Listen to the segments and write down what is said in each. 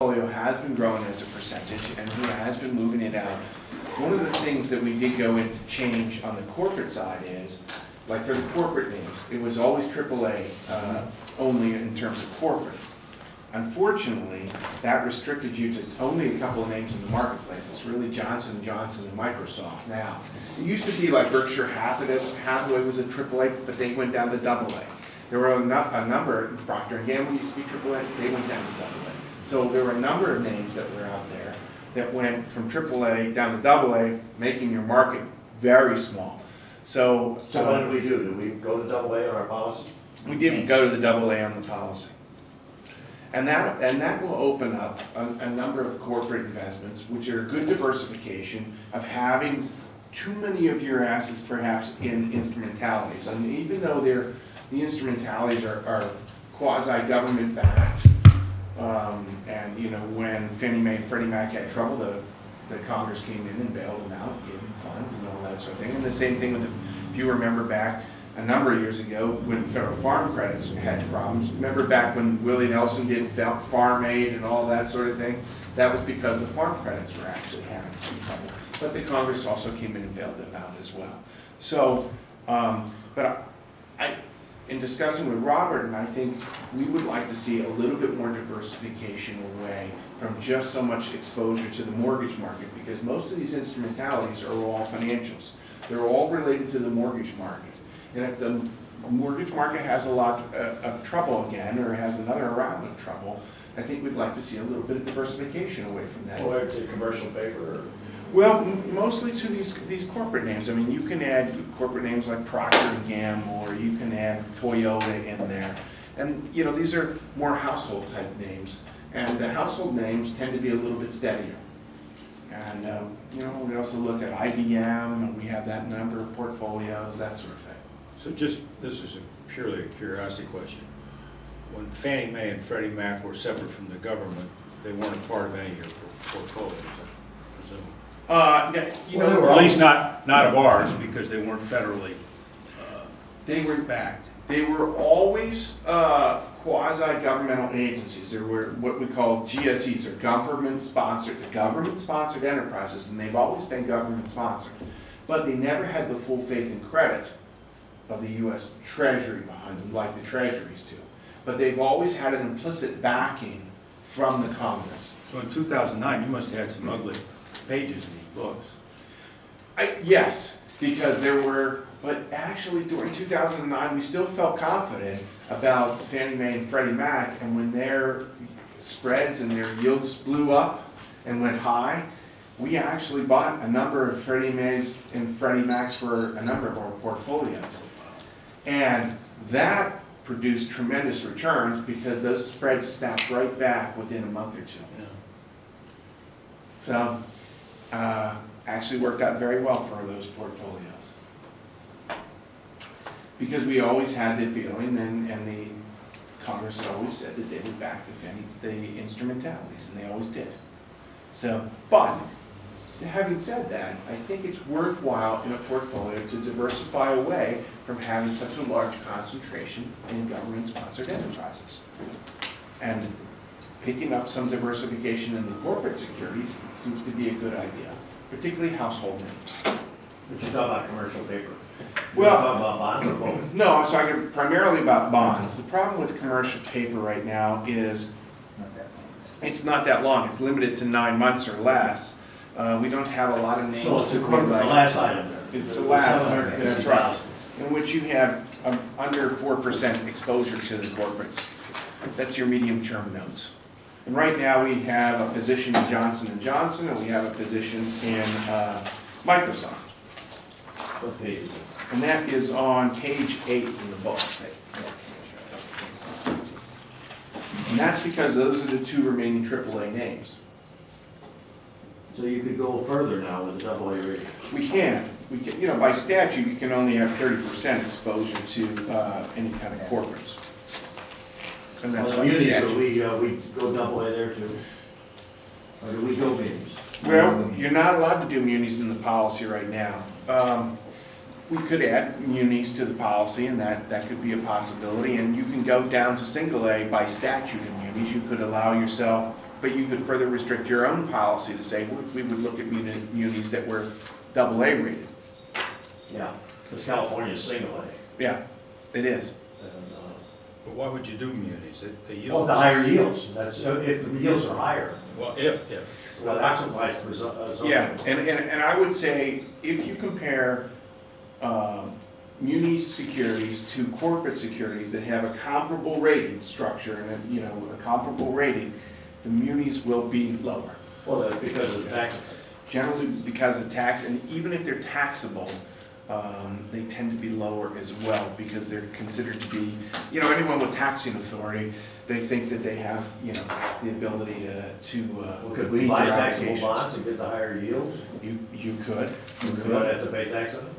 portfolio has been growing as a percentage, and he has been moving it out. One of the things that we did go into change on the corporate side is, like for the corporate names, it was always AAA only in terms of corporates. Unfortunately, that restricted you to only a couple of names in the marketplace. It's really Johnson & Johnson and Microsoft now. It used to be like Berkshire Hathaway was a AAA, but they went down to AA. There were a number, Procter & Gamble used to be AAA, they went down to AA. So there were a number of names that were out there that went from AAA down to AA, making your market very small. So what did we do? Did we go to AA on our policy? We didn't go to the AA on the policy. And that will open up a number of corporate investments, which are good diversification of having too many of your assets perhaps in instrumentalities. And even though the instrumentalities are quasi-government backed, and you know, when Fannie Mae and Freddie Mac had trouble, the Congress came in and bailed them out, gave them funds and all that sort of thing. And the same thing with if you remember back a number of years ago when federal farm credits had problems. Remember back when Willie Nelson did Farm Aid and all that sort of thing? That was because the farm credits were actually having some trouble. But the Congress also came in and bailed them out as well. So, but in discussing with Robert, and I think we would like to see a little bit more diversification away from just so much exposure to the mortgage market, because most of these instrumentalities are all financials. They're all related to the mortgage market. And if the mortgage market has a lot of trouble again, or has another round of trouble, I think we'd like to see a little bit of diversification away from that. Or to commercial paper? Well, mostly to these corporate names. I mean, you can add corporate names like Procter & Gamble, or you can add Toyota in there. And, you know, these are more household type names. And the household names tend to be a little bit steadier. And, you know, we also looked at IBM, and we have that number of portfolios, that sort of thing. So just, this is purely a curiosity question. When Fannie Mae and Freddie Mac were separate from the government, they weren't a part of any of your portfolios, I presume? You know, At least not of ours, because they weren't federally they were backed. They were always quasi-governmental agencies. They were what we call GSEs, or government-sponsored enterprises, and they've always been government-sponsored. But they never had the full faith and credit of the U.S. Treasury behind them, like the Treasuries do. But they've always had an implicit backing from the Congress. So in 2009, you must have had some ugly pages in these books. Yes, because there were, but actually during 2009, we still felt confident about Fannie Mae and Freddie Mac, and when their spreads and their yields blew up and went high, we actually bought a number of Freddie Mae's and Freddie Macs for a number of our portfolios. And that produced tremendous returns because those spreads snapped right back within a month or two. Yeah. So, actually worked out very well for those portfolios. Because we always had the feeling, and the Congress had always said that they would back the instrumentalities, and they always did. So, but, having said that, I think it's worthwhile in a portfolio to diversify away from having such a large concentration in government-sponsored enterprises. And picking up some diversification in the corporate securities seems to be a good idea, particularly household names. But you're talking about commercial paper. Well, You're talking about bonds or both? No, I'm talking primarily about bonds. The problem with commercial paper right now is it's not that long. It's limited to 9 months or less. We don't have a lot of names. So it's the that we like. last item there. It's the last item, that's right. 750,000. In which you have under 4% exposure to the corporates. That's your medium-term notes. And right now we have a position in Johnson & Johnson, and we have a position in Microsoft. What page is it? And that is on page 8 in the book. And that's because those are the two remaining AAA names. So you could go further now with the AA rating. We can, you know, by statute, you can only have 30% exposure to any kind of corporates. And that's by Munis, statute. so we go AA there too? Or do we go munis? Well, you're not allowed to do munis in the policy right now. We could add munis to the policy, and that could be a possibility, and you can go down to single A by statute in munis. You could allow yourself but you could further restrict your own policy to say, we would look at munis that were double A rated. Yeah, because California's single A. Yeah, it is. And, But why would you do munis? They yield. well, the higher yields, that's, if the yields are higher, Well, if. well, that's applies for zoning. Yeah, and I would say, if you compare muni securities to corporate securities that have a comparable rating structure and, a comparable rating, the munis will be lower. Well, that's because of the tax. Generally because of tax, and even if they're taxable, they tend to be lower as well, because they're considered to be, anyone with taxing authority, they think that they have, the ability to Well, could we meet buy their taxable obligations. bonds and get the higher yields? You could. We don't have to pay tax on them?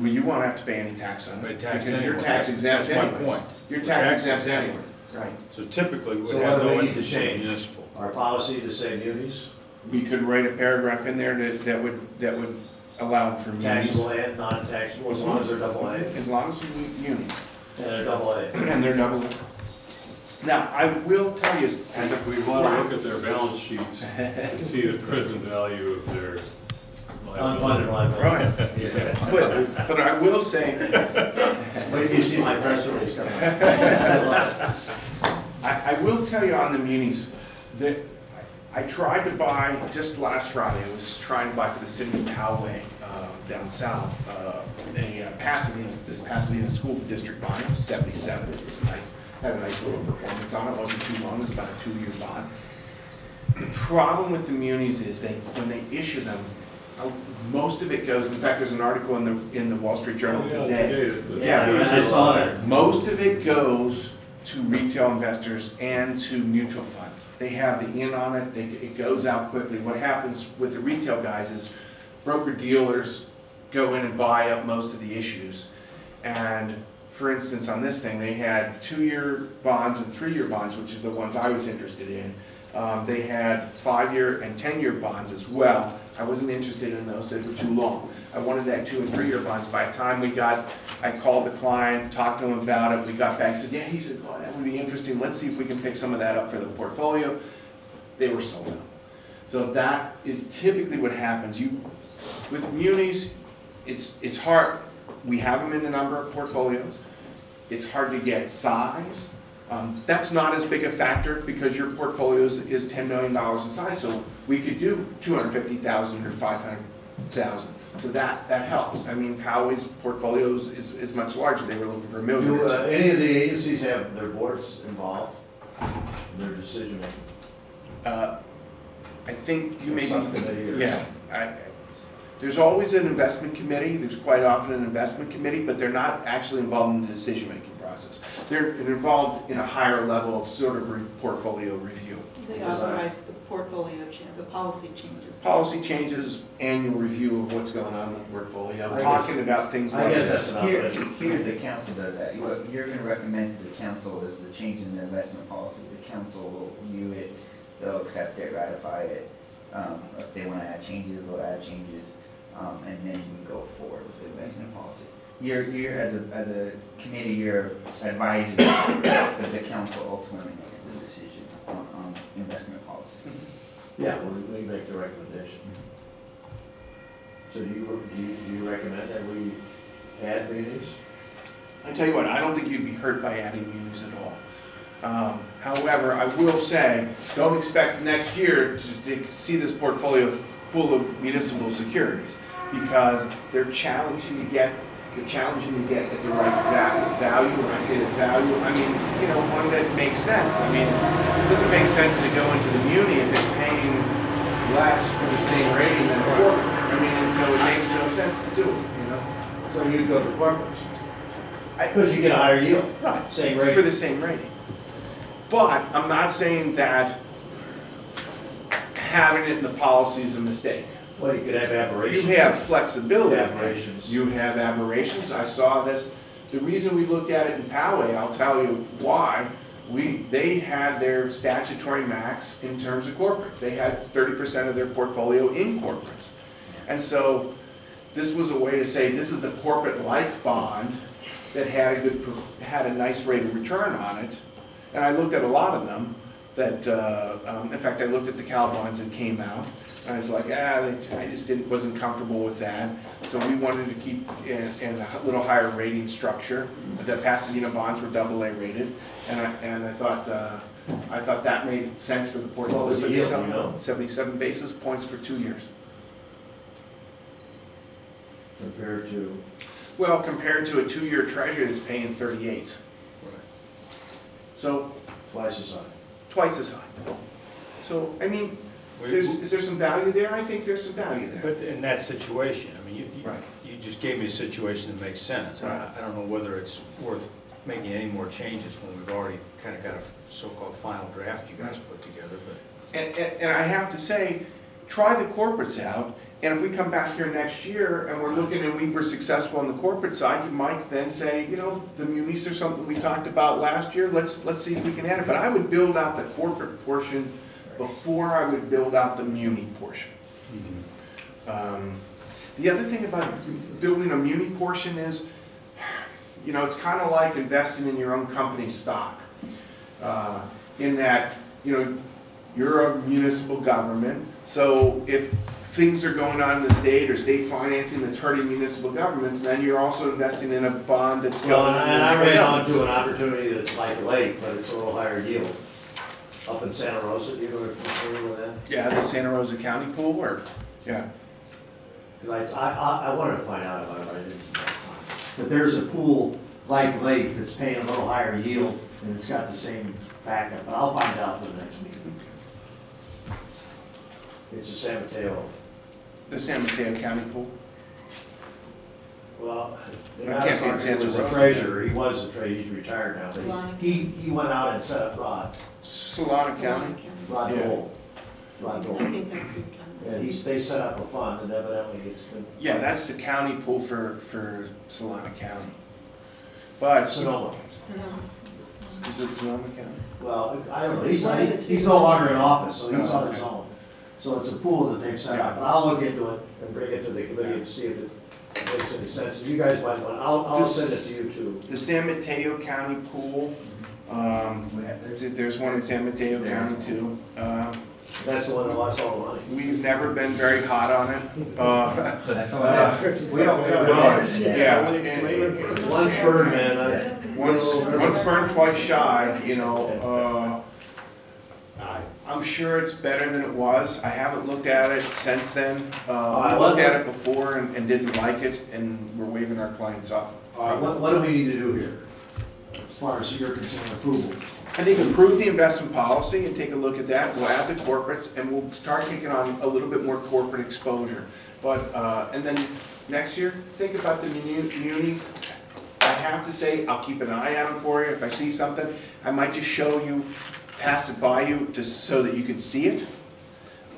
Well, you won't have to pay any tax on it. Pay tax Because you're anyway. tax exempt That's my anyways. point. You're We're tax tax exempt exempt anyway, right. So typically, we So would have what do no we need to interest in change? municipal. Our policy to say munis, We could write a paragraph in there that would allow for munis. taxable and non-taxable, as long as they're double A, As long as you meet muni, and they're double A. and they're double. Now, I will tell you, as a We want to look at their balance sheets and see the present value of their Unfunded liability. liability. Yeah. but I will say, Wait till you see my press release come out. I will tell you on the munis, that I tried to buy, just last Friday, I was trying to buy for the city of Poway, down south, this Pasadena School District bond, it was 77, it was nice, had a nice little performance on it, wasn't too long, it was about a 2-year bond. The problem with the munis is when they issue them, most of it goes, in fact, there's an article in the Wall Street Journal today. Yeah, I saw that. Most of it goes to retail investors and to mutual funds. They have the in on it, it goes out quickly. What happens with the retail guys is broker-dealers go in and buy up most of the issues. And for instance, on this thing, they had 2-year bonds and 3-year bonds, which is the ones I was interested in. They had 5-year and 10-year bonds as well. I wasn't interested in those, they were too long. I wanted that 2- and 3-year bonds. By the time I called the client, talked to him about it, we got back, said, yeah, he said, oh, that would be interesting, let's see if we can pick some of that up for the portfolio. They were sold out. So that is typically what happens. With munis, it's hard, we have them in a number of portfolios. It's hard to get size. That's not as big a factor because your portfolio is $10 million in size, so we could do $250,000 or $500,000. So that helps. I mean, Poway's portfolios is much larger. They were looking for $1 million. Do any of the agencies have their boards involved in their decision making? I think you may be, Subcommittee or yeah. There's always an investment committee. There's quite often an investment committee, but they're not actually involved in the decision-making process. They're involved in a higher level of sort of portfolio review. They authorize the portfolio change, the policy changes. Policy changes, annual review of what's going on in the portfolio, I talking guess- about things I like guess this. that's enough. Here, the council does that. What you're gonna recommend to the council is the change in the investment policy. The council will view it, they'll accept it, ratify it. If they wanna add changes, they'll add changes, and then you go forward with the investment policy. You're as a committee, you're advisory, but the council ultimately makes the decision on investment policy. Yeah, we make the recommendation. So do you recommend that we add munis? I tell you what, I don't think you'd be hurt by adding munis at all. However, I will say, don't expect next year to see this portfolio full of municipal securities, because they're challenging to get at the right value. When I say the value, I mean, one that makes sense. I mean, it doesn't make sense to go into the muni if it's paying less for the same rating than a corporate. I mean, and so it makes no sense to do it, So you'd go to corporates, I- because you get a higher yield, Right, same for rate. the same rating. But I'm not saying that having it in the policy is a mistake. Well, you could have You aberrations. have flexibility. Aberrations. You have aberrations. I saw this. The reason we looked at it in Poway, I'll tell you why. They had their statutory max in terms of corporates. They had 30% of their portfolio in corporates. And so this was a way to say, this is a corporate-like bond that had a nice rate of return on it. And I looked at a lot of them, that, in fact, I looked at the Cal bonds that came out, and I was like, I just wasn't comfortable with that. So we wanted to keep in a little higher rating structure. The Pasadena bonds were AA rated, and I thought that made sense for the portfolio. What was the yield, you know? 77 basis points for 2 years. Compared to, Well, compared to a 2-year treasury that's paying 38. So twice as high. twice as high. So, I mean, is there some value there? I think there's some value there. But in that situation, I mean, Right. you just gave me a situation that makes sense. Right. I don't know whether it's worth making any more changes when we've already kind of got a so-called final draft you guys put together, but. And I have to say, try the corporates out, and if we come back here next year and we're looking and we were successful on the corporate side, you might then say, you know, the munis are something we talked about last year, let's see if we can add it. But I would build out the corporate portion before I would build out the muni portion. The other thing about building a muni portion is, you know, it's kind of like investing in your own company's stock. In that, you know, you're a municipal government, so if things are going on in the state or state financing that's hurting municipal governments, then you're also investing in a bond that's going. Well, and I ran onto an opportunity that's like Lake, but it's a little higher yield. Up in Santa Rosa, do you know if you're familiar with that? Yeah, the Santa Rosa County pool, or, yeah. Like, I wanted to find out about it, but I didn't. But there's a pool like Lake that's paying a little higher yield, and it's got the same backup, but I'll find out for the next meeting. It's a San Mateo. The San Mateo County pool. Well, the I guy can't was get the Santa Rosa. treasurer, he was the treasurer, he's retired now. Solana. but He went out and set up Solana County. Rod Yeah. Dole. Rod I Dole. think that's what you're talking about. And they set up a fund, and evidently it's been. Yeah, that's the county pool for Solana County. But, Sonoma. Sonoma, is it Sonoma? is it Sonoma County? Well, I don't know, It's one of the two. he's no longer in office, so he's Oh, on his okay. own. So it's a pool that they've set up, but I'll look into it and bring it to the committee to see if it makes any sense. You guys might want, I'll send it to you too. The San Mateo County pool, there's one in San Mateo County too. That's the one that lost all the money. We've never been very hot on it. That's all. We don't Yeah, and Once burned, man, once burned, twice shy, you know. I'm sure it's better than it was. I haven't looked at it since then. I looked at it before and didn't like it, and we're waving our clients off. All right, what do we need to do here? As far as you're concerned, approval. I think improve the investment policy and take a look at that. We'll add the corporates and we'll start taking on a little bit more corporate exposure. But, and then next year, think about the munis. I have to say, I'll keep an eye on them for you. If I see something, I might just show you, pass it by you, just so that you can see it.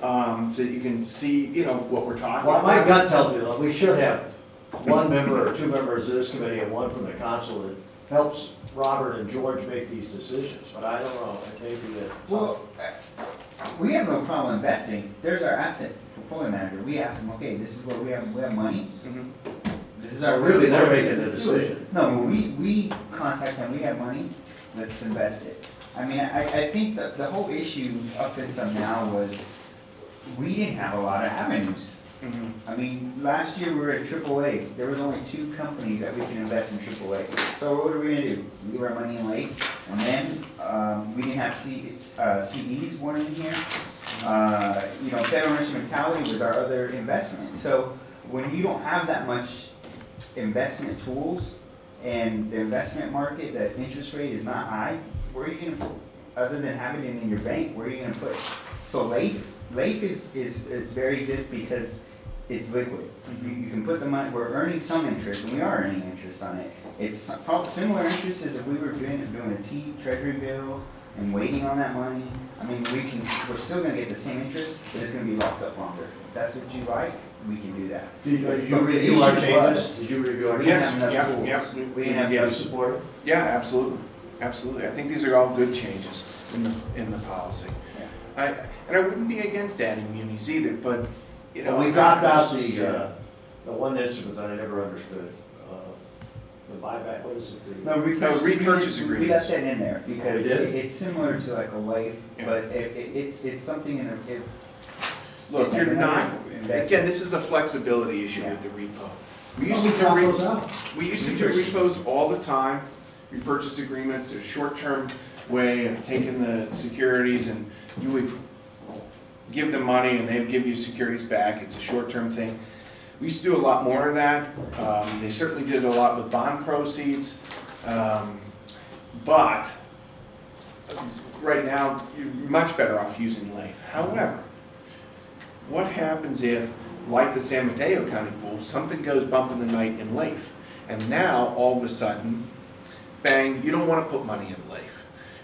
So that you can see, you know, what we're talking Well, about. my gut tells me that we should have one member or two members of this committee and one from the council that helps Robert and George make these decisions, but I don't know, it may be that. Well, we have no problem investing. There's our asset portfolio manager. We ask them, okay, this is what we have money. Mhm. This is So our. really, they're making the Let's do it. decision. No, we contact them, we have money, let's invest it. I mean, I think that the whole issue up until now was, we didn't have a lot of avenues. Mhm. I mean, last year we were at AAA, there was only 2 companies that we could invest in AAA. So what are we gonna do? Leave our money in Lake, and then, we didn't have CEs one in here. You know, federal instrumentality was our other investment. So when you don't have that much investment tools, and the investment market, that interest rate is not high, where are you gonna put, other than having it in your bank, where are you gonna put it? So Leif is very good because it's liquid. You can put the money, we're earning some interest, and we are earning interest on it. It's probably similar interest as if we were doing a T treasury bill and waiting on that money. I mean, we're still gonna get the same interest, but it's gonna be locked up longer. If that's what you like, we can do that. Did you But the review our issue changes? was- Did you review our We changes? didn't have enough Yes, tools. yep. We didn't have Do you enough support it? Yeah, absolutely, absolutely. I think these are all good changes in the policy. And I wouldn't be against adding munis either, but, you know. Well, we dropped out the one instrument that I never understood. The buyback, what is it? No, repurchase We agreements. left that in there because We did? it's similar to like a life, Yeah. but it's something in a, Look, you're not, Investment. again, this is a flexibility issue with the repo. We Oh, used we to cut do those out. we used to do repos all the time, repurchase agreements, a short-term way of taking the securities, and you would give them money and they'd give you securities back, it's a short-term thing. We used to do a lot more of that, they certainly did a lot with bond proceeds, but right now, you're much better off using LAIF. However, what happens if, like the San Mateo County pool, something goes bump in the night in LAIF? And now, all of a sudden, bang, you don't want to put money in LAIF.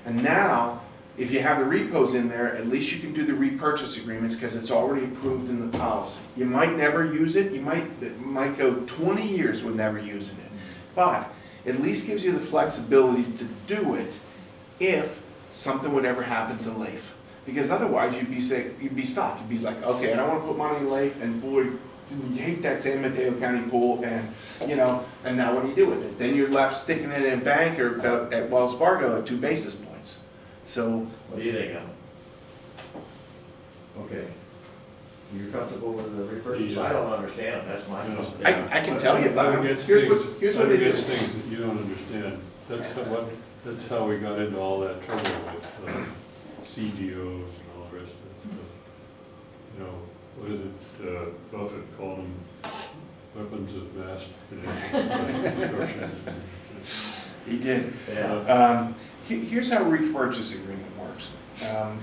And now, if you have the repos in there, at least you can do the repurchase agreements because it's already approved in the policy. You might never use it, it might go 20 years with never using it. But at least gives you the flexibility to do it if something would ever happen to LAIF. Because otherwise, you'd be stuck. You'd be like, okay, I don't want to put money in LAIF, and boy, you hate that San Mateo County pool, and, and now what do you do with it? Then you're left sticking it in a bank or at Wells Fargo at 2 basis points. So, What do you think, Alan? Okay. You're comfortable with the repurchase? I don't understand it, that's my question. I can tell you about it. Gets Here's what it gets is. things that you don't understand. That's how we got into all that trouble with CDOs and all the rest of it. What is it, Buffett called them weapons of mass financial destruction. He did. Yeah. Here's how a repurchase agreement works.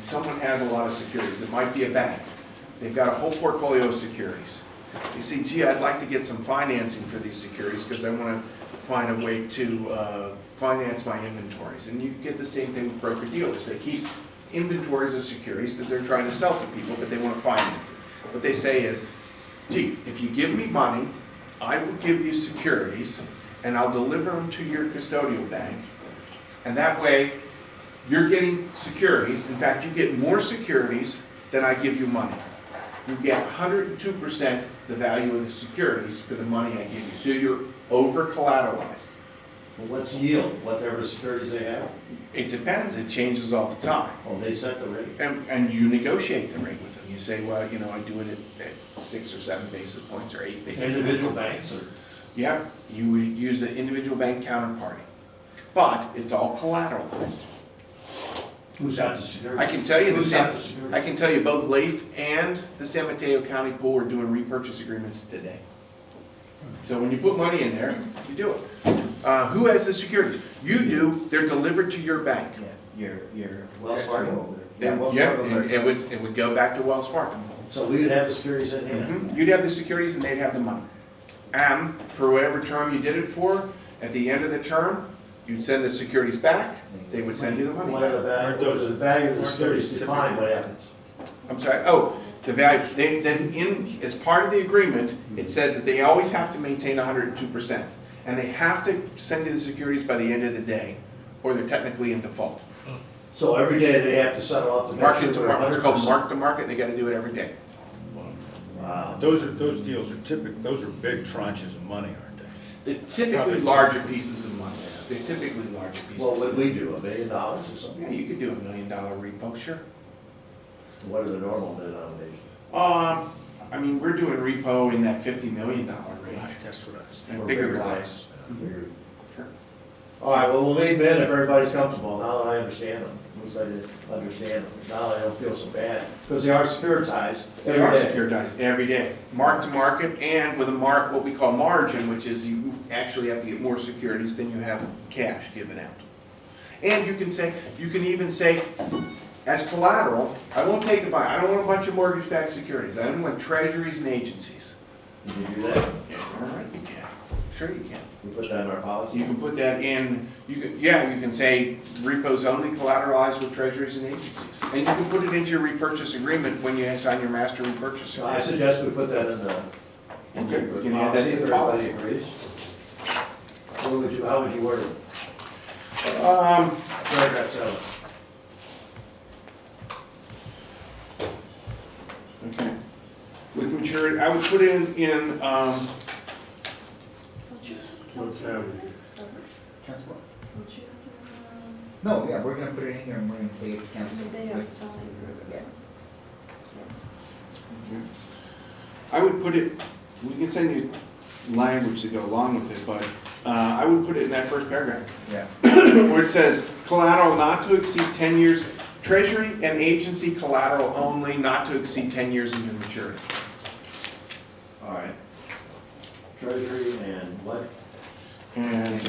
Someone has a lot of securities. It might be a bank. They've got a whole portfolio of securities. You say, gee, I'd like to get some financing for these securities because I want to find a way to finance my inventories. And you get the same thing with broker dealers. They keep inventories of securities that they're trying to sell to people, but they want to finance it. What they say is, gee, if you give me money, I will give you securities, and I'll deliver them to your custodial bank. And that way, you're getting securities. In fact, you get more securities than I give you money. You get 102% the value of the securities for the money I give you. So you're over-collateralized. Well, what's yield, whatever securities they have? It depends. It changes all the time. Oh, they set the rate. And you negotiate the rate with them. You say, well, I do it at 6 or 7 basis points or 8 basis points. Individual banks or? Yeah, you would use an individual bank counterparty. But it's all collateralized. Who's got the security? I can tell you Who's got the security? I can tell you both LAIF and the San Mateo County pool are doing repurchase agreements today. So when you put money in there, you do it. Who has the securities? You do, they're delivered to your bank. yeah, your. Wells Fargo. Yeah, Wells Yeah, Fargo's and it would go back to Wells Fargo. So we would have the securities in hand? You'd have the securities and they'd have the money. And for whatever term you did it for, at the end of the term, you'd send the securities back, they would send you the money What are back. the value of the Aren't securities those decline, what happens? I'm sorry, the value, as part of the agreement, it says that they always have to maintain 102%. And they have to send you the securities by the end of the day, or they're technically in default. So every day they have to settle up to make Market sure to we're market, it's called 100%. mark to market, they gotta do it every day. Wow. Those deals are those are big tranches of money, aren't they? They're typically Probably. larger pieces of money. They're typically larger pieces. What would of we do, $1 million or Yeah, something? you could do $1 million repo, sure. What are the normal denominations? I mean, we're doing repo in that $50 million range. That's what I was And Or bigger bigger blocks. Bigger. Sure. All right, well, we'll leave them in if everybody's comfortable, now that I understand them. At least I did understand them, now I don't feel so bad, because they are securitized They are every day. securitized every day, mark to market, and with a mark, what we call margin, which is you actually have to get more securities than you have cash given out. And you can even say, as collateral, I won't take a buy, I don't want a bunch of mortgage-backed securities, I don't want treasuries and agencies. Did you do that? Yeah, all right, you can, sure you can. We put that in our policy? You can put that in, you can say repos only collateralized with treasuries and agencies. And you can put it into your repurchase agreement when you sign your master repurchase So I agreement. suggest we put that in the. Okay, we can add that to the Everybody policy. agrees. How would you word it? Paragraph 7. Okay. With maturity, I would put in, What's happening? No, yeah, we're gonna put it in here and we're gonna take it to council. They have to find Yeah. I would put it, we can send you language to go along with it, but I would put it in that first paragraph, Yeah. where it says collateral not to exceed 10 years, treasury and agency collateral only, not to exceed 10 years into maturity. All right. Treasury and what? And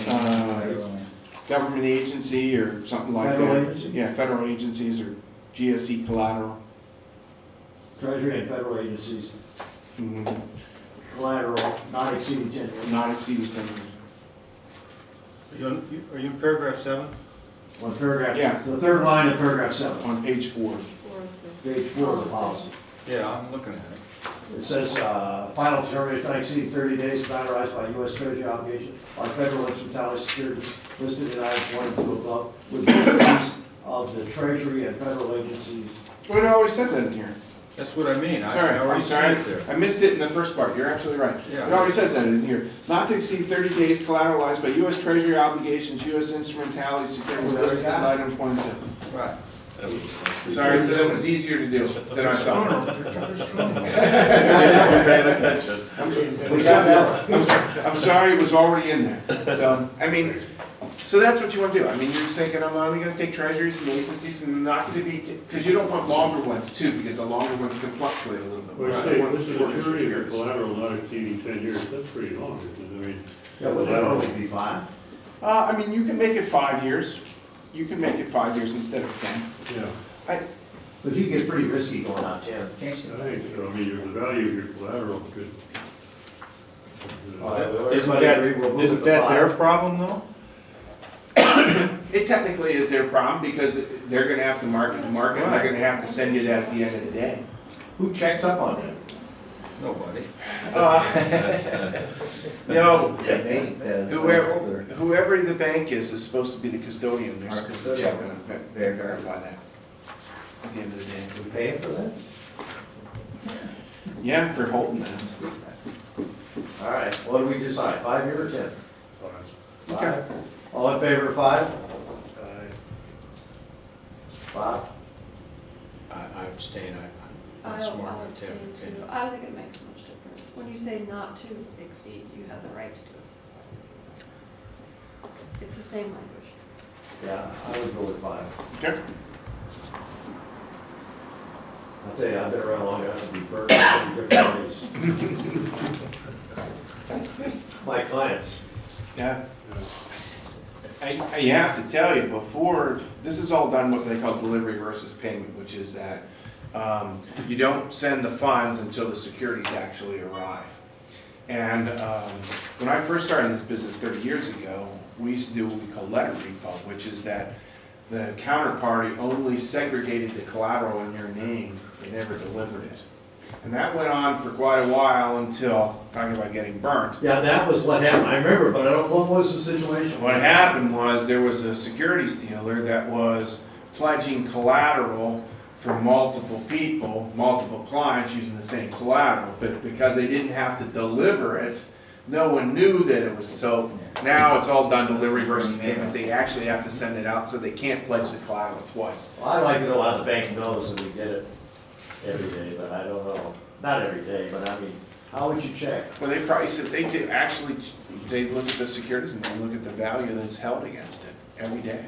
government agency or something like that. Federal agency? Yeah, federal agencies or GSE collateral. Treasury and federal agencies, Mhm. collateral not exceeding 10 years. Not exceeding 10 years. Are you in paragraph 7? On paragraph, Yeah. the third line of paragraph 7, On page 4. page 4 of the policy. Yeah, I'm looking at it. It says, final determination not exceeding 30 days, authorized by U.S. Treasury obligation on federal instrumentality securities listed in items 1 and 2 above, with the use of the Treasury and federal agencies. Well, it always says that in here. That's what I mean. I Sorry, already I'm see sorry. it there. I missed it in the first part. You're absolutely right. Yeah. It already says that in here. Not to exceed 30 days collateralized by U.S. Treasury obligations, U.S. instrumentality securities listed in items 1 and 2. Right. Sorry, so that was easier to do than I thought. We're paying attention. We got that one. I'm sorry, it was already in there. So, I mean, so that's what you want to do. I mean, you're thinking, I'm only going to take treasuries and agencies and not to be, because you don't want longer ones too, because the longer ones can fluctuate a little bit. Well, more. you I say, want what's the shorter maturity of years. your collateral not exceeding 10 years? That's pretty long, isn't it? I mean, Yeah, would they normally be 5? I mean, you can make it 5 years. You can make it 5 years instead of 10. yeah, But you get pretty risky going out 10. Change I the. think so. I mean, the value of your collateral could. All right, well, Isn't everybody agree we'll move it Isn't to that their 5? problem though? It technically is their problem because they're going to have to market the market and they're going to have to send you that at the end of the day. Who checks up on that? Nobody. No, They, whoever the bank is supposed to be the custodian. They're Our supposed to custodian. check on it, verify that at the end of the day. We paying for that? Yeah, for holding this. All right, what do we decide, 5 year or 10? Fine. 5? All in favor of 5? Aye. 5? I abstain. I'm I'll smart enough to abstain have an too. opinion. I don't think it makes much difference. When you say not to exceed, you have the right to do it. It's the same language. Yeah, I would go with 5. Okay. I'll tell you, I've been around long enough to be burned in different ways. My clients. Yeah. I have to tell you, before, this is all done what they call delivery versus payment, which is that you don't send the funds until the securities actually arrive. And when I first started in this business 30 years ago, we used to do what we call letter repo, which is that the counterparty only segregated the collateral in your name, they never delivered it. And that went on for quite a while until, talking about getting burnt. Yeah, that was what happened, I remember, but I don't, what was the situation? What happened was there was a securities dealer that was pledging collateral for multiple people, multiple clients using the same collateral, but because they didn't have to deliver it, no one knew that it was so. Now it's all done delivery versus payment. They actually have to send it out, so they can't pledge the collateral twice. Well, I'd like to know how the bank knows that we get it every day, but I don't know. Not every day, but I mean, how would you check? Well, they probably said, they did, actually, they look at the securities and they look at the value that's held against it every day.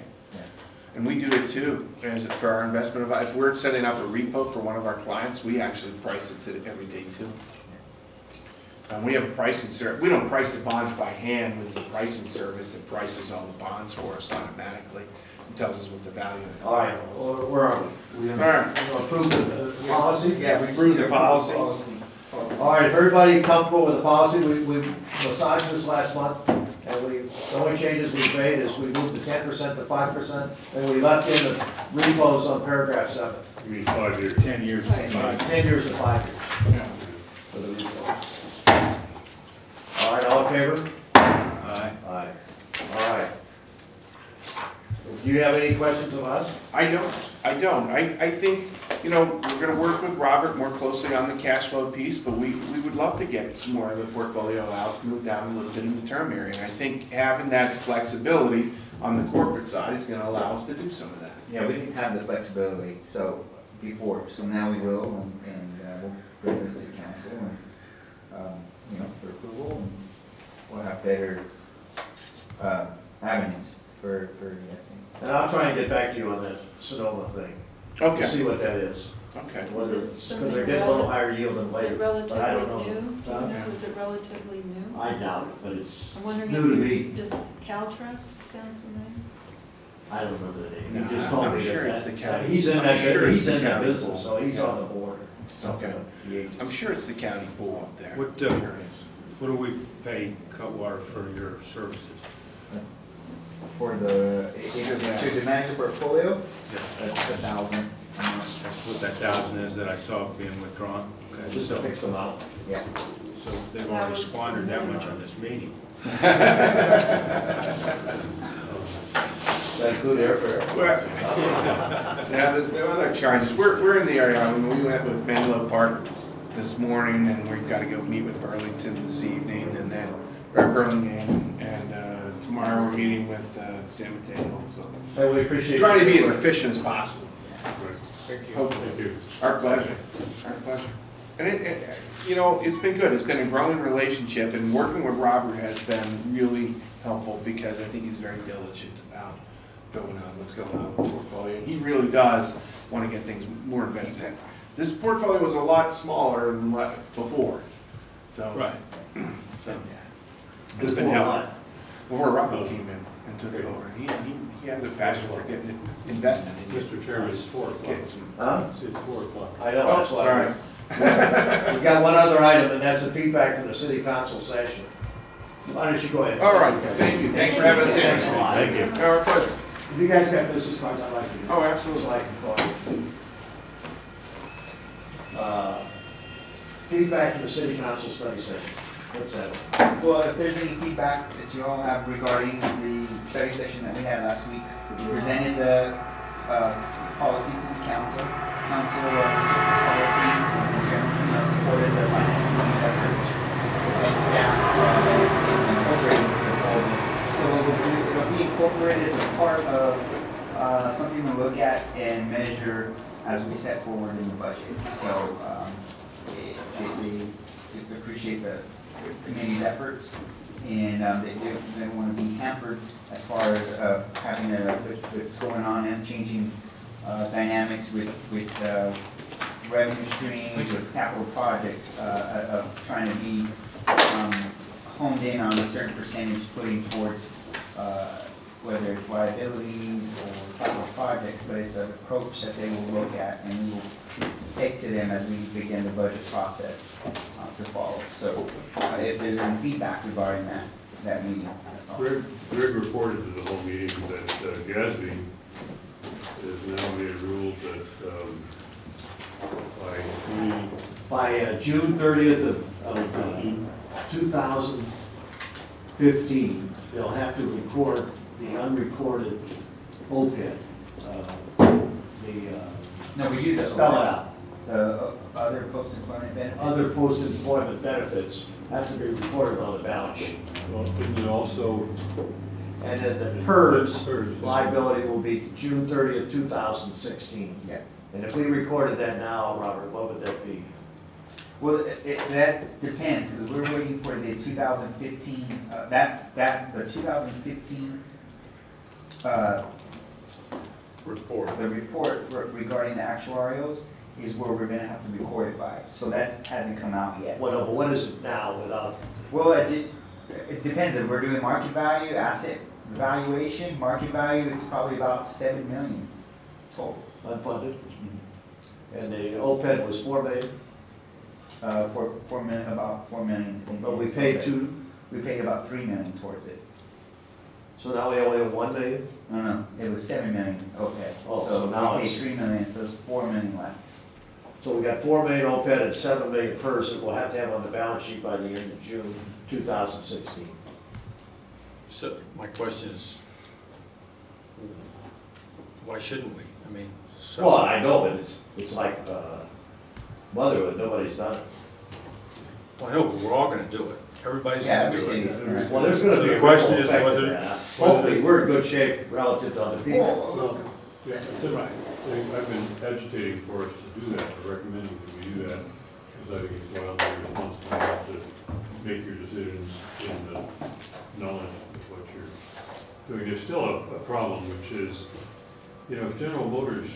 And we do it too, as for our investment advice. If we're setting up a repo for one of our clients, we actually price it to every day too. We have a pricing service. We don't price the bonds by hand. There's a pricing service that prices all the bonds for us automatically. It tells us what the value of the All right, collateral is. where are we? We All right. approve the policy? Yeah, we Approve the policy. All right, if everybody comfortable with the policy, we massaged this last month, and the only changes we made is we moved the 10% to 5%, and we left in the repos on paragraph 7. You mean 5 years? 10 years. Right. 10 years and 5 years Yeah. for the repos. All right, all in favor? Aye. Aye. All right. Do you have any questions of us? I don't. I think, we're gonna work with Robert more closely on the cash flow piece, but we would love to get some more of the portfolio out, move down a little bit in the term area. And I think having that flexibility on the corporate side is gonna allow us to do some of that. Yeah, we didn't have the flexibility, so, before, so now we will, and we'll bring this to council and, for approval, and we'll have better, avenues for investing. And I'll try and get back to you on that Sonoma thing. Okay, See what that is. okay. Whether Is this it's, something because they're getting a little rel- higher yield than Is later. it But I don't relatively know. new? Do you Huh? know, is it relatively new? I doubt it, but it's I'm wondering, new to if me. you- does CalTrust sound familiar? I don't remember the name. No, He just told I'm me sure that, it's the that, county. he's in I'm that, sure it's he's the in that county business, pool. so he's Yeah. on the board. Something Okay. of the agency. I'm sure it's the county pool up there. What, Sure it is. What do we pay Cutwater for your services? For the, to the manager portfolio, Yes. that's 1,000 a month. That's what that 1,000 is that I saw being withdrawn. Okay, Just to so, fix them out. Yeah. so they've That already was- squandered that much on this meeting. That include airfare? Well, yeah, there's no other charges. We're in the area. I mean, we went with Menlo Park this morning, and we've got to go meet with Burlington this evening, and then, or Burlingame, and tomorrow we're meeting with San Mateo, so. Hey, we appreciate. Trying to be as your- efficient as possible. Thank you. Hopefully. Thank you. Our pleasure, our pleasure. And it's been good. It's been a growing relationship, and working with Robert has been really helpful because I think he's very diligent about what's going on with the portfolio. He really does want to get things more invested in. This portfolio was a lot smaller than before, so. Right. So, It's been Before helpful. what? Before Robert came in and took it over. He has a passion for getting it invested in. Mr. Chairman, it's 4 o'clock. Getting some- Huh? It's 4 o'clock. I know, Oh, that's why. sorry. We got one other item, and that's the feedback from the city council session. Why don't you go ahead? All right, thank you. Thanks for having us in. Thanks a lot. Thank you. Our pleasure. If you guys got business cards, I'd like to do. Oh, absolutely. So I can call you. Feedback from the city council study session. What's that? Well, if there's any feedback that you all have regarding the study session that we had last week, we presented the policy to the council. Council took the policy, supported the financial planning efforts, and staff incorporated the proposal. So it'll be incorporated as a part of something to look at and measure as we set forward in the budget. So we appreciate the committee's efforts, and they don't want to be hampered as far as having what's going on and changing dynamics with revenue streams, with capital projects, of trying to be honed in on a certain percentage putting towards whether it's liabilities or capital projects, but it's an approach that they will look at and we will take to them as we begin the budget process to follow. So if there's any feedback regarding that meeting, that's all. Greg reported to the whole meeting that GASB has now made a rule that By June 30th of 2015, they'll have to record the unrecorded OPEB. No, we do that. Spell it out. Other post-employment benefits. Other post-employment benefits have to be recorded on the balance sheet. well, didn't it also, And then the PERS PERS. liability will be June 30th, 2016. Yeah. And if we recorded that now, Robert, what would that be? Well, that depends, because we're waiting for the 2015, the 2015, Report. the report regarding the actuarials is where we're gonna have to record it by. So that hasn't come out yet. Well, but what is it now without, Well, it depends, if we're doing market value, asset valuation, market value, it's probably about 7 million total. unfunded? And the OPEB was 4 million, For 4 million, about 4 million. but we paid 2, We paid about 3 million towards it. so now we only have 1 million? No, it was 7 million, okay. Oh, so now we paid it's- 3 million, so it's 4 million left. So we got 4 million OPEB and 7 million PERS that we'll have to have on the balance sheet by the end of June 2016. So my question is, why shouldn't we? I mean, so. Well, I know, but it's like motherhood, nobody's done it. Well, I know, but we're all gonna do it. Everybody's Yeah, gonna every do city's it. gonna- Well, there's gonna So be the a question ripple is effect of whether- that. hopefully, we're in good shape relative to other people. Well, yeah, I've been agitating for us to do that, or recommending that we do that, because I think it's wildly responsible to make your decisions in the knowledge of what you're doing. There's still a problem, which is, you know, if General Motors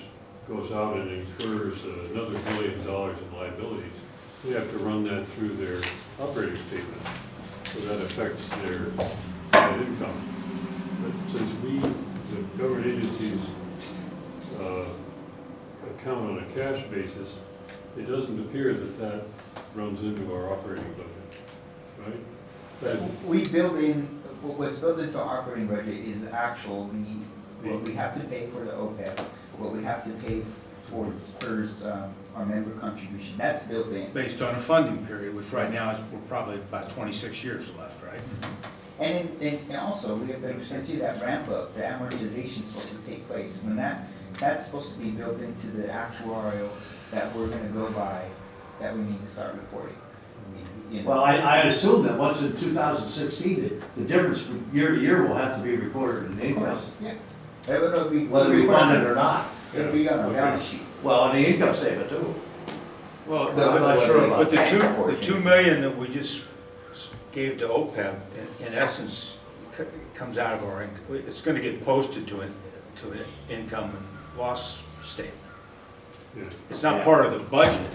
goes out and incurs another $1 billion in liabilities, they have to run that through their operating statement, so that affects their net income. But since the government agencies account on a cash basis, it doesn't appear that runs into our operating budget, right? We build in, what's built into our operating budget is the actual, what we have to pay for the OPEB, what we have to pay towards PERS, our member contribution, that's built in. Based on a funding period, which right now is, we're probably about 26 years left, right? And also, we have to understand too, that ramp up, the amortization is supposed to take place. When that's supposed to be built into the actuarial that we're gonna go by, that we need to start reporting. You know. Well, I assume that once in 2016, the difference from year to year will have to be recorded in Of income, course, yeah. It'll be- whether we fund it or not. It'll be on our balance sheet. Well, on the income statement too. Well, I'm not sure about but the that. 2 million that we just gave to OPEB, in essence, comes out of our, it's gonna get posted to an income and loss statement. Yeah. It's not part of the budget.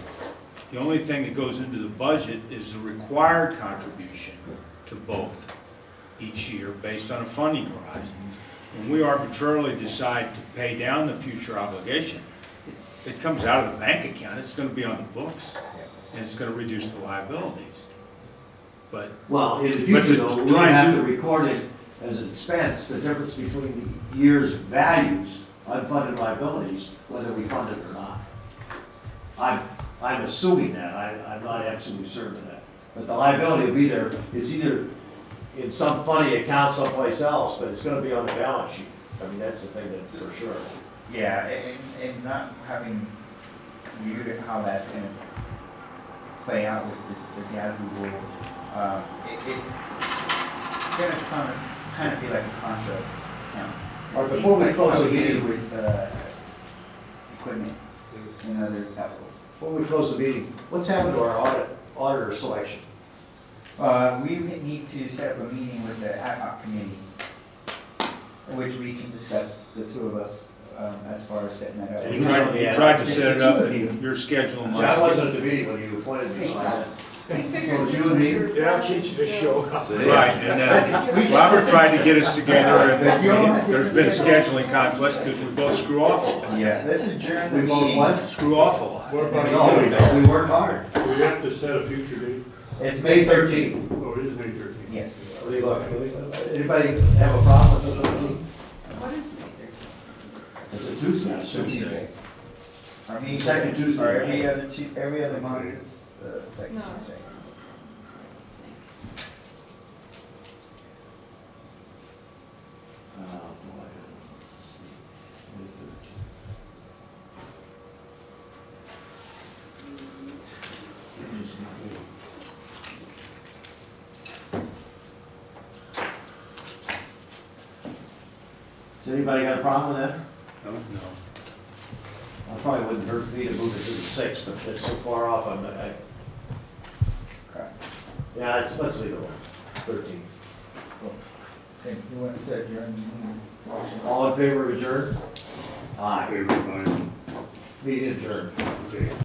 The only thing that goes into the budget is the required contribution to both each year based on a funding horizon. When we arbitrarily decide to pay down the future obligation, it comes out of the bank account, it's gonna be on the books, and it's gonna reduce the liabilities. But, Well, in the But future to though, we try and have do- to record it as an expense, the difference between the year's values, unfunded liabilities, whether we fund it or not. I'm assuming that, I'm not absolutely certain of that. But the liability will be there, it's either in some funny account someplace else, but it's gonna be on the balance sheet. I mean, that's the thing that's for sure. Yeah, and not having viewed how that's gonna play out with the GASB rule, it's gonna kind of be like a contra account. Or before we Like close how the we do meeting. with equipment and other capital. Before we close the meeting, what's happened to our auditor selection? We need to set up a meeting with the ad hoc committee, in which we can discuss, the two of us, as far as setting that up. And you tried to set it up, and your schedule and I wasn't at the meeting when you appointed me, so I We So figured this you and was me? your Yeah, budget, she just so- showed up. Right, and then Robert tried to get us together, and there's been scheduling conflicts, because we both screw off a lot. Yeah, let's adjourn the We both meeting. what? Screw off a lot. What about No, we work hard. Do we have to set a future date? It's May 13th. Oh, it is May 13th. Yes. What do you look, anybody have a problem with the 13th? What is May 13th? It's a Tuesday. It's a Tuesday. Our meeting. Second Tuesday. Or every other month is the second No. Tuesday. Oh, boy. Let's see. May 13th. Has anybody got a problem with that? No. I probably wouldn't hurt me to move it to the 6th, but it's so far off, Okay. yeah, let's leave it alone, 13. Okay, you want to set adjourn the meeting? All in favor of adjourn? Aye. Favorite time. Meeting adjourned. Okay.